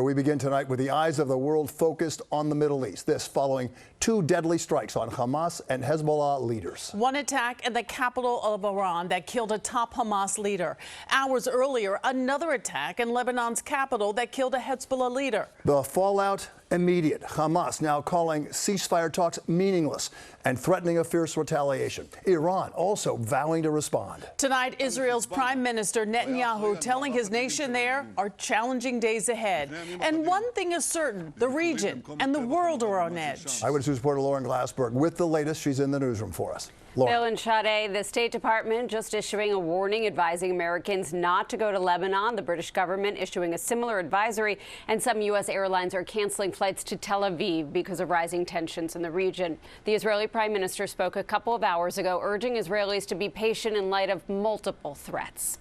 We begin tonight with the eyes of the world focused on the Middle East. This following two deadly strikes on Hamas and Hezbollah leaders. One attack in the capital of Iran that killed a top Hamas leader. Hours earlier, another attack in Lebanon's capital that killed a Hezbollah leader. The fallout immediate. Hamas now calling ceasefire talks meaningless and threatening a fierce retaliation. Iran also vowing to respond. Tonight, Israel's Prime Minister Netanyahu telling his nation there are challenging days ahead. And one thing is certain, the region and the world are on edge. Eyewitness reporter Lauren Glassberg with the latest. She's in the newsroom for us. Lauren. Bill and Sade, the State Department just issuing a warning advising Americans not to go to Lebanon. The British government issuing a similar advisory, and some U.S. airlines are canceling flights to Tel Aviv because of rising tensions in the region. The Israeli Prime Minister spoke a couple of hours ago, urging Israelis to be patient in light of multiple threats.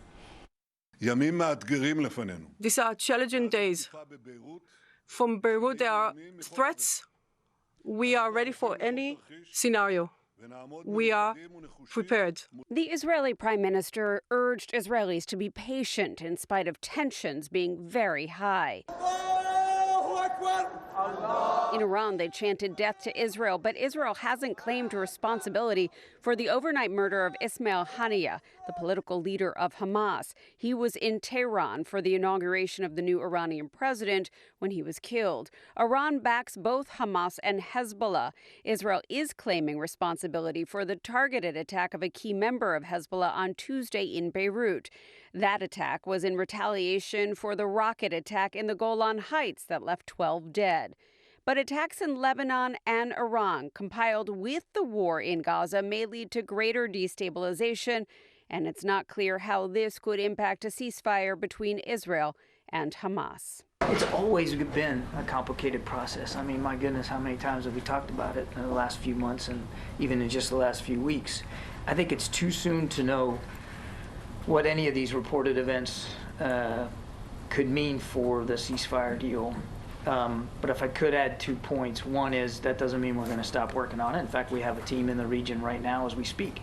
These are challenging days. From Beirut, there are threats. We are ready for any scenario. We are prepared. The Israeli Prime Minister urged Israelis to be patient in spite of tensions being very high. In Iran, they chanted death to Israel, but Israel hasn't claimed responsibility for the overnight murder of Ismail Haniyeh, the political leader of Hamas. He was in Tehran for the inauguration of the new Iranian president when he was killed. Iran backs both Hamas and Hezbollah. Israel is claiming responsibility for the targeted attack of a key member of Hezbollah on Tuesday in Beirut. That attack was in retaliation for the rocket attack in the Golan Heights that left 12 dead. But attacks in Lebanon and Iran, compiled with the war in Gaza, may lead to greater destabilization, and it's not clear how this could impact a ceasefire between Israel and Hamas. It's always been a complicated process. I mean, my goodness, how many times have we talked about it in the last few months and even in just the last few weeks? I think it's too soon to know what any of these reported events could mean for the ceasefire deal. But if I could add 2 points, one is that doesn't mean we're going to stop working on it. In fact, we have a team in the region right now as we speak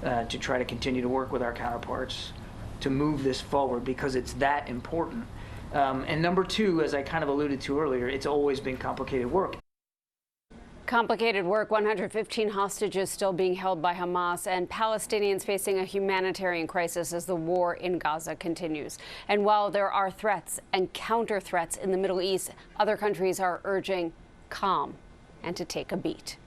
to try to continue to work with our counterparts to move this forward because it's that important. And number two, as I kind of alluded to earlier, it's always been complicated work. Complicated work. 115 hostages still being held by Hamas, and Palestinians facing a humanitarian crisis as the war in Gaza continues. And while there are threats and counter threats in the Middle East, other countries are urging calm and to take a beat.